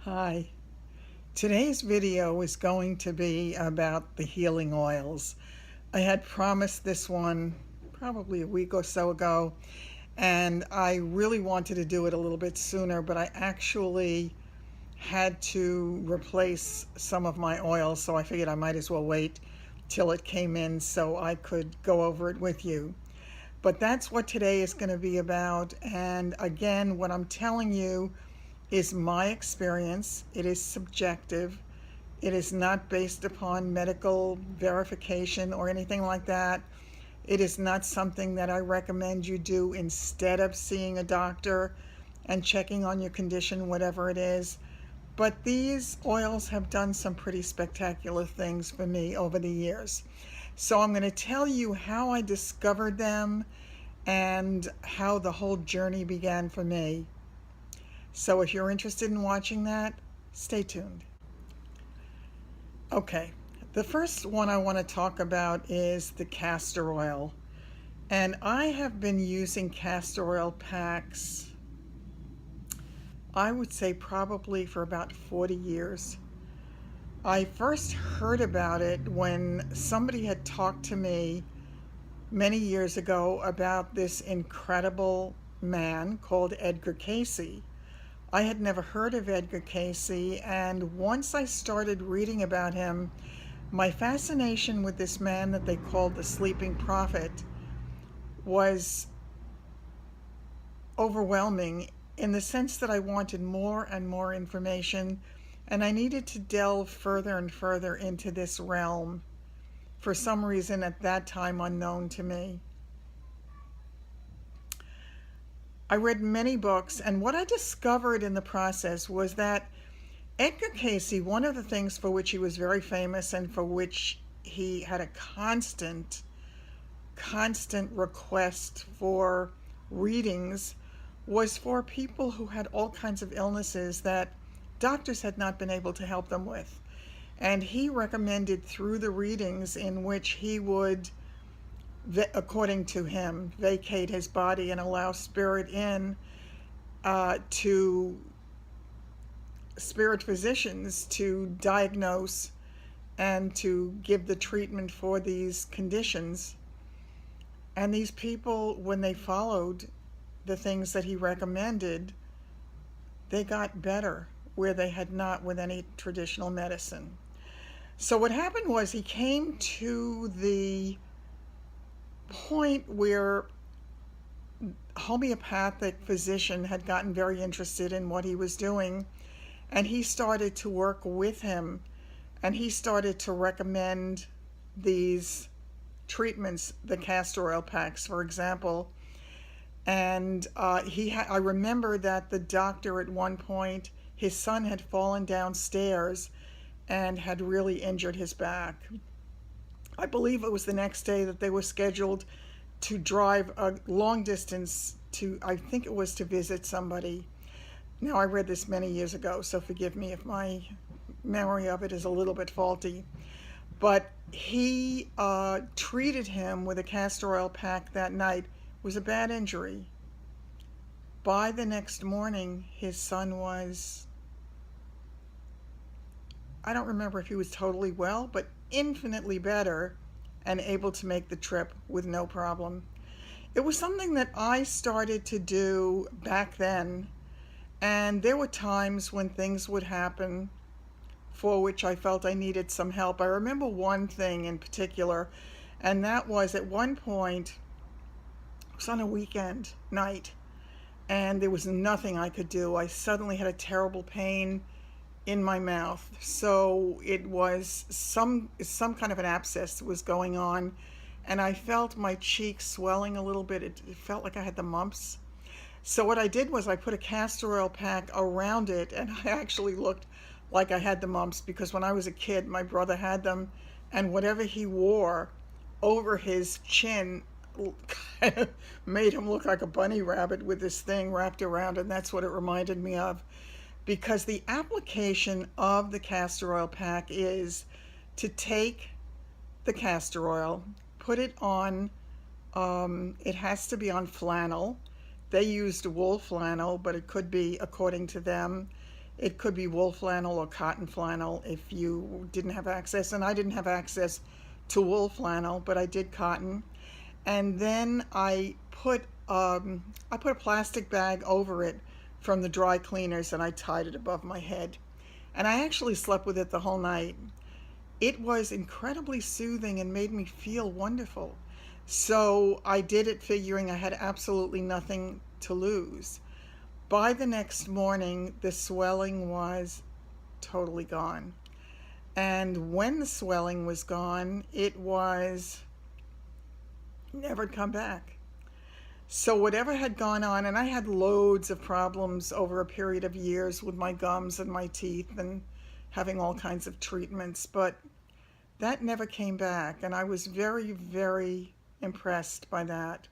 Hi. Today's video is going to be about the healing oils. I had promised this one probably a week or so ago, and I really wanted to do it a little bit sooner, but I actually had to replace some of my oils, so I figured I might as well wait till it came in so I could go over it with you. But that's what today is going to be about. And again, what I'm telling you is my experience. It is subjective. It is not based upon medical verification or anything like that. It is not something that I recommend you do instead of seeing a doctor and checking on your condition, whatever it is. But these oils have done some pretty spectacular things for me over the years. So I'm going to tell you how I discovered them and how the whole journey began for me. So if you're interested in watching that, stay tuned. Okay, the first one I want to talk about is the castor oil. And I have been using castor oil packs, I would say probably for about 40 years. I first heard about it when somebody had talked to me many years ago about this incredible man called Edgar Cayce. I had never heard of Edgar Cayce, and once I started reading about him, my fascination with this man that they called the Sleeping Prophet was overwhelming in the sense that I wanted more and more information, and I needed to delve further and further into this realm, for some reason at that time unknown to me. I read many books, and what I discovered in the process was that Edgar Cayce, one of the things for which he was very famous and for which he had a constant request for readings, was for people who had all kinds of illnesses that doctors had not been able to help them with. And he recommended through the readings in which he would, according to him, vacate his body and allow spirit in, to spirit physicians to diagnose and to give the treatment for these conditions. And these people, when they followed the things that he recommended, they got better where they had not with any traditional medicine. So what happened was he came to the point where a homeopathic physician had gotten very interested in what he was doing, and he started to work with him, and he started to recommend these treatments, the castor oil packs, for example. And I remember that the doctor at one point, his son had fallen downstairs and had really injured his back. I believe it was the next day that they were scheduled to drive a long distance to, I think it was to visit somebody. Now, I read this many years ago, so forgive me if my memory of it is a little bit faulty. But he treated him with a castor oil pack that night. It was a bad injury. By the next morning, his son was, I don't remember if he was totally well, but infinitely better and able to make the trip with no problem. It was something that I started to do back then, and there were times when things would happen for which I felt I needed some help. I remember one thing in particular, and that was at one point, it was on a weekend night, and there was nothing I could do. I suddenly had a terrible pain in my mouth. So it was some kind of an abscess was going on, and I felt my cheeks swelling a little bit. It felt like I had the mumps. So what I did was I put a castor oil pack around it, and I actually looked like I had the mumps, because when I was a kid, my brother had them, and whatever he wore over his chin kind of made him look like a bunny rabbit with this thing wrapped around, and that's what it reminded me of. Because the application of the castor oil pack is to take the castor oil, put it on, it has to be on flannel. They used wool flannel, but it could be, according to them, It could be wool flannel or cotton flannel if you didn't have access. And I didn't have access to wool flannel, but I did cotton. And then I put a plastic bag over it from the dry cleaners, and I tied it above my head. And I actually slept with it the whole night. It was incredibly soothing and made me feel wonderful. So I did it figuring I had absolutely nothing to lose. By the next morning, the swelling was totally gone. And when the swelling was gone, it was never come back. So whatever had gone on, and I had loads of problems over a period of years with my gums and my teeth and having all kinds of treatments, but that never came back. And I was very, very impressed by that.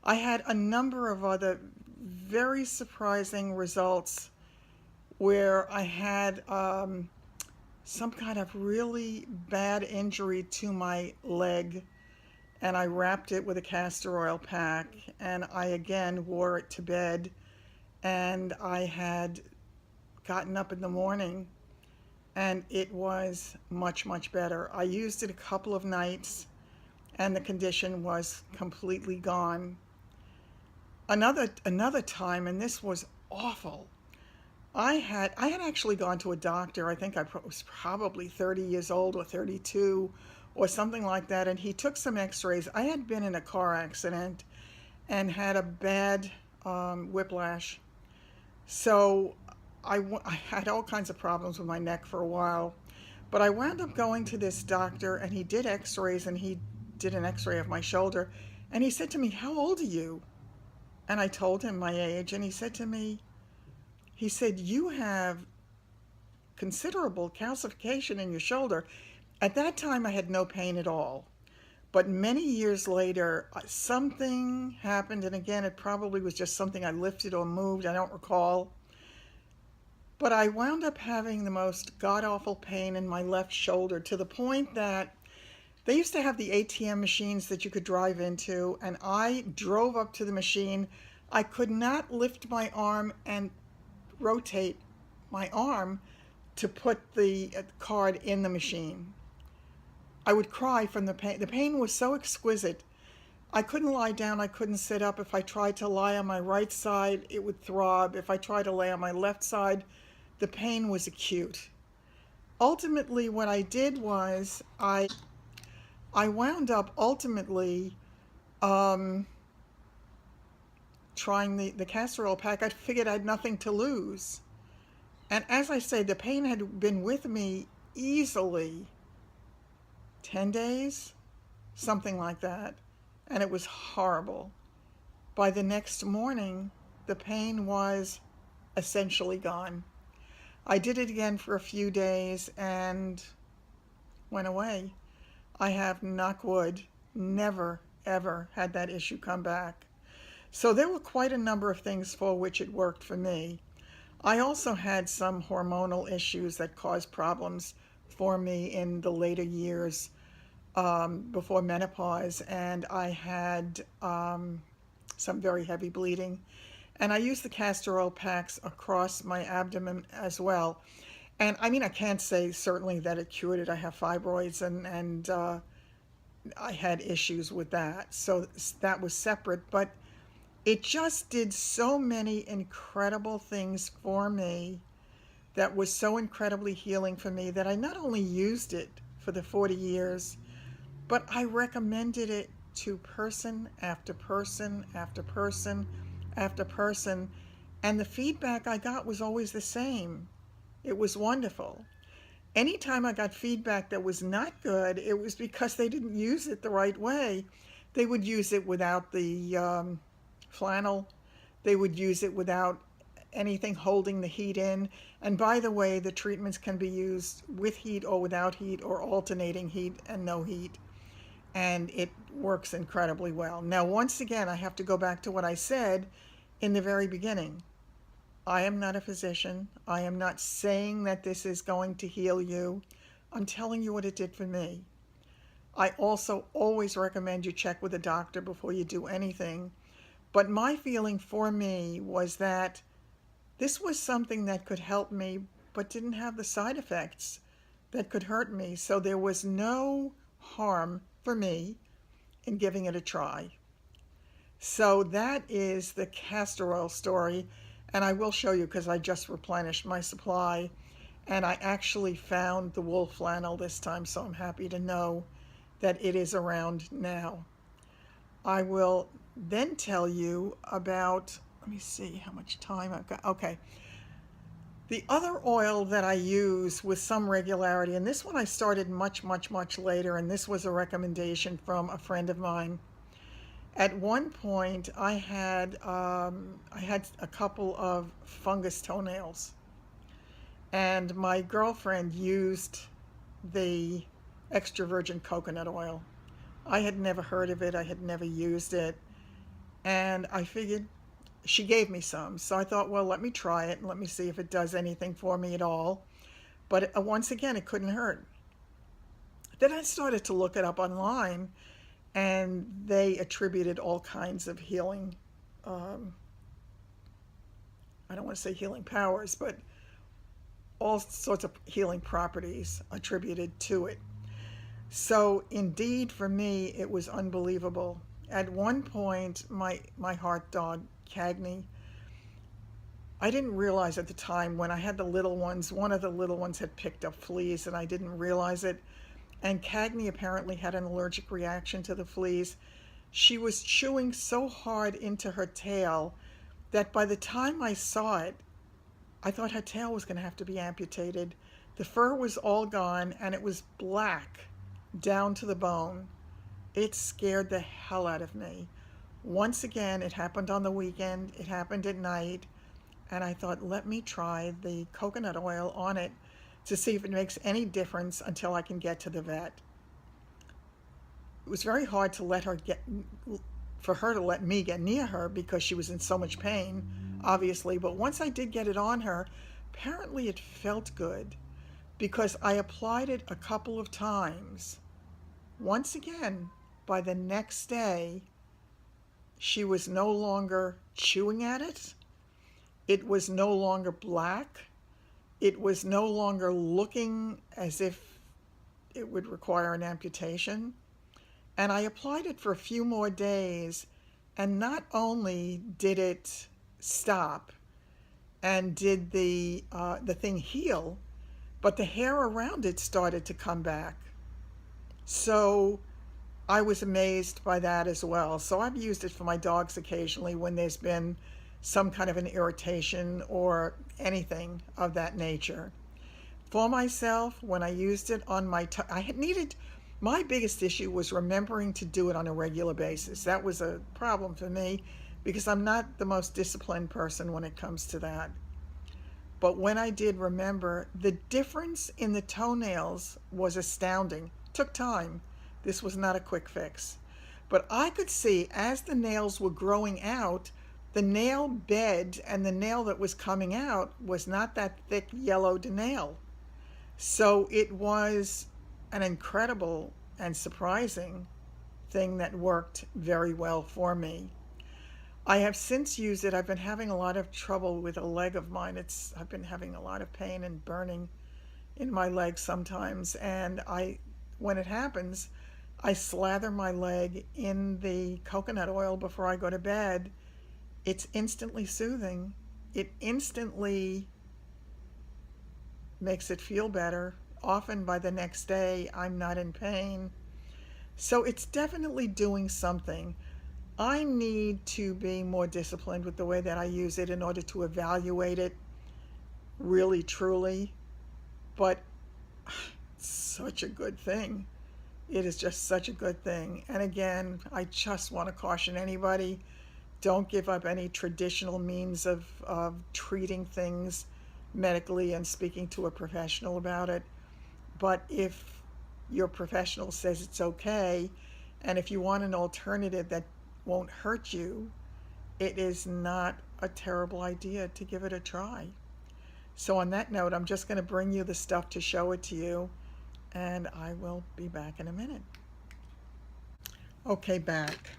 I had a number of other very surprising results where I had some kind of really bad injury to my leg, and I wrapped it with a castor oil pack, and I again wore it to bed, and I had gotten up in the morning and it was much, much better. I used it a couple of nights and the condition was completely gone. Another time, and this was awful. I had actually gone to a doctor. I think I was probably 30 years old or 32 or something like that, and he took some x-rays. I had been in a car accident and had a bad whiplash. So I had all kinds of problems with my neck for a while. But I wound up going to this doctor, and he did x-rays, and he did an x-ray of my shoulder. And he said to me, "How old are you?" And I told him my age, and he said to me, he said, "You have considerable calcification in your shoulder." At that time, I had no pain at all. But many years later, something happened, and again, it probably was just something I lifted or moved, I don't recall. But I wound up having the most god-awful pain in my left shoulder, to the point that they used to have the ATM machines that you could drive into, and I drove up to the machine. I could not lift my arm and rotate my arm to put the card in the machine. I would cry from the pain. The pain was so exquisite. I couldn't lie down. I couldn't sit up. If I tried to lie on my right side, it would throb. If I tried to lay on my left side, the pain was acute. Ultimately, what I did was I wound up ultimately trying the castor oil pack. I figured I had nothing to lose. And as I say, the pain had been with me easily 10 days, something like that. And it was horrible. By the next morning, the pain was essentially gone. I did it again for a few days and went away. I have, knock wood, never, ever had that issue come back. So there were quite a number of things for which it worked for me. I also had some hormonal issues that caused problems for me in the later years before menopause, and I had some very heavy bleeding. And I used the castor oil packs across my abdomen as well. And I mean, I can't say certainly that it cured it. I have fibroids, and I had issues with that. So that was separate. But it just did so many incredible things for me that was so incredibly healing for me that I not only used it for the 40 years, but I recommended it to person after person after person after person. And the feedback I got was always the same. It was wonderful. Anytime I got feedback that was not good, it was because they didn't use it the right way. They would use it without the flannel. They would use it without anything holding the heat in. And by the way, the treatments can be used with heat or without heat, or alternating heat and no heat. And it works incredibly well. Now, once again, I have to go back to what I said in the very beginning. I am not a physician. I am not saying that this is going to heal you. I'm telling you what it did for me. I also always recommend you check with a doctor before you do anything. But my feeling for me was that This was something that could help me, but didn't have the side effects that could hurt me. So there was no harm for me in giving it a try. So that is the castor oil story. And I will show you because I just replenished my supply. And I actually found the wool flannel this time, so I'm happy to know that it is around now. I will then tell you about, let me see how much time I've got. Okay. The other oil that I use with some regularity, and this one I started much, much, much later, and this was a recommendation from a friend of mine. At one point, I had a couple of fungus toenails, and my girlfriend used the extra virgin coconut oil. I had never heard of it. I had never used it, and I figured she gave me some. So I thought, well, let me try it and let me see if it does anything for me at all. But once again, it couldn't hurt. Then I started to look it up online, and they attributed all kinds of healing, um, I don't want to say healing powers, but all sorts of healing properties attributed to it. So indeed, for me, it was unbelievable. At one point, my heart dog, Cagney, I didn't realize at the time when I had the little ones, one of the little ones had picked up fleas and I didn't realize it. And Cagney apparently had an allergic reaction to the fleas. She was chewing so hard into her tail that by the time I saw it, I thought her tail was going to have to be amputated. The fur was all gone and it was black down to the bone. It scared the hell out of me. Once again, it happened on the weekend, it happened at night, and I thought, let me try the coconut oil on it to see if it makes any difference until I can get to the vet. It was very hard to for her to let me get near her because she was in so much pain, obviously, but once I did get it on her, apparently it felt good because I applied it a couple of times. Once again, by the next day, she was no longer chewing at it. It was no longer black. It was no longer looking as if it would require an amputation. And I applied it for a few more days, and not only did it stop and did the thing heal, but the hair around it started to come back. So I was amazed by that as well. So I've used it for my dogs occasionally when there's been some kind of an irritation or anything of that nature. For myself, when I used it on my biggest issue was remembering to do it on a regular basis. That was a problem for me because I'm not the most disciplined person when it comes to that. But when I did remember, the difference in the toenails was astounding. It took time. This was not a quick fix. But I could see as the nails were growing out, the nail bed and the nail that was coming out was not that thick yellowed nail. So it was an incredible and surprising thing that worked very well for me. I have since used it. I've been having a lot of trouble with a leg of mine. I've been having a lot of pain and burning in my leg sometimes, and when it happens, I slather my leg in the coconut oil before I go to bed. It's instantly soothing. It instantly makes it feel better. Often by the next day, I'm not in pain. So it's definitely doing something. I need to be more disciplined with the way that I use it in order to evaluate it really, truly. But it's such a good thing. It is just such a good thing. And again, I just want to caution anybody, don't give up any traditional means of treating things medically and speaking to a professional about it. But if your professional says it's okay, and if you want an alternative that won't hurt you, it is not a terrible idea to give it a try. So on that note, I'm just going to bring you the stuff to show it to you, and I will be back in a minute. Okay, back.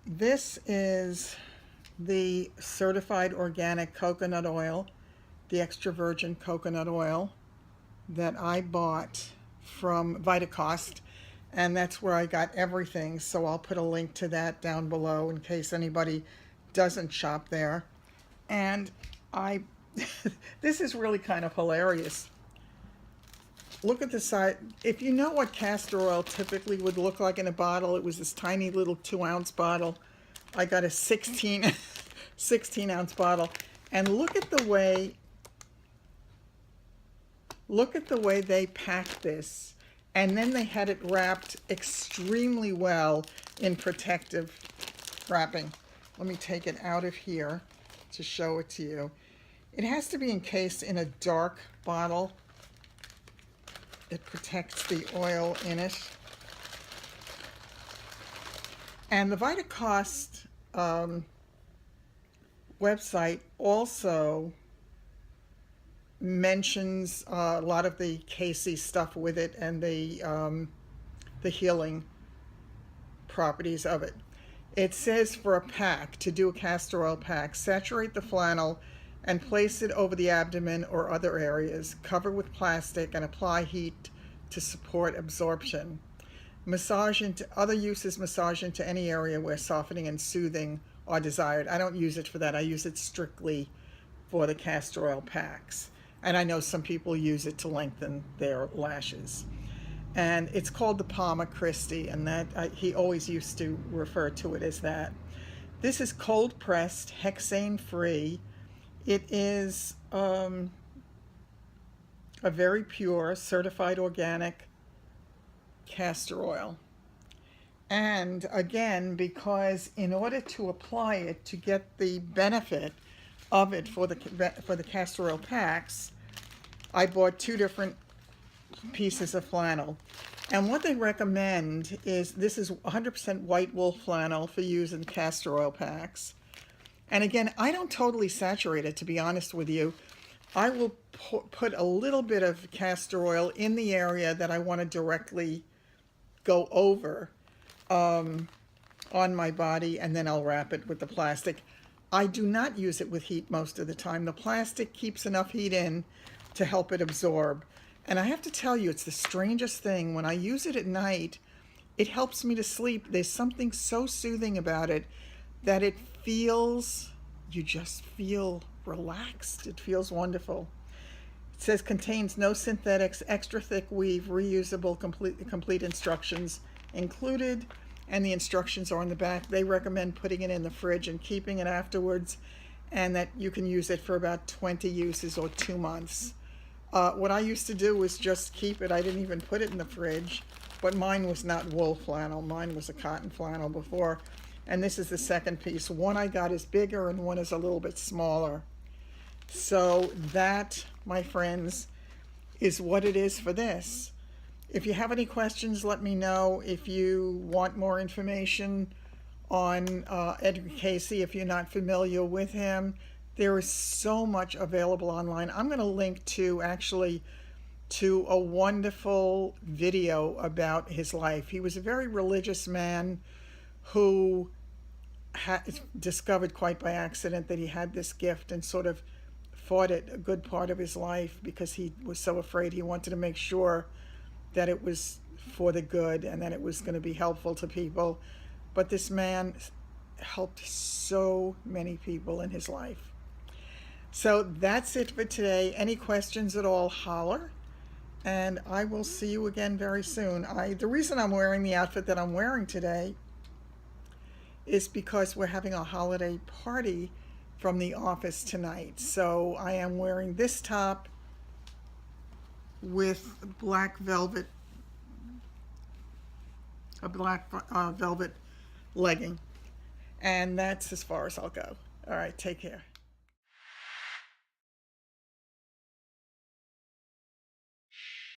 This is the certified organic coconut oil, the extra virgin coconut oil that I bought from Vitacost, and that's where I got everything. So I'll put a link to that down below in case anybody doesn't shop there. And I, this is really kind of hilarious. Look at the side. If you know what castor oil typically would look like in a bottle, it was this tiny little 2-ounce bottle. I got a 16 ounce bottle. And look at the way they packed this. And then they had it wrapped extremely well in protective wrapping. Let me take it out of here to show it to you. It has to be encased in a dark bottle. It protects the oil in it. And the Vitacost website also mentions a lot of the Cayce stuff with it and the healing properties of it. It says for a pack, to do a castor oil pack, saturate the flannel and place it over the abdomen or other areas. Cover with plastic and apply heat to support absorption. Massage into other uses, massage into any area where softening and soothing are desired. I don't use it for that. I use it strictly for the castor oil packs. And I know some people use it to lengthen their lashes. And it's called the Palma Christi, and that he always used to refer to it as that. This is cold pressed, hexane free. It is a very pure, certified organic castor oil. And again, because in order to apply it, to get the benefit of it for the castor oil packs, I bought 2 different pieces of flannel. And what they recommend is, this is 100% white wool flannel for use in castor oil packs. And again, I don't totally saturate it, to be honest with you. I will put a little bit of castor oil in the area that I want to directly go over on my body, and then I'll wrap it with the plastic. I do not use it with heat most of the time. The plastic keeps enough heat in to help it absorb. And I have to tell you, it's the strangest thing. When I use it at night, it helps me to sleep. There's something so soothing about it that it feels, you just feel relaxed. It feels wonderful. It says contains no synthetics, extra thick weave, reusable, complete instructions included. And the instructions are on the back. They recommend putting it in the fridge and keeping it afterwards, and that you can use it for about 20 uses or 2 months. What I used to do was just keep it. I didn't even put it in the fridge, but mine was not wool flannel. Mine was a cotton flannel before, and this is the second piece. One I got is bigger and one is a little bit smaller. So that, my friends, is what it is for this. If you have any questions, let me know. If you want more information on Edgar Cayce, if you're not familiar with him, there is so much available online. I'm going to link to a wonderful video about his life. He was a very religious man who discovered quite by accident that he had this gift, and sort of fought it a good part of his life because he was so afraid. He wanted to make sure that it was for the good and that it was going to be helpful to people. But this man helped so many people in his life. So that's it for today. Any questions at all, holler, and I will see you again very soon. The reason I'm wearing the outfit that I'm wearing today is because we're having a holiday party from the office tonight. So I am wearing this top with black velvet, a black velvet legging, and that's as far as I'll go. All right, take care.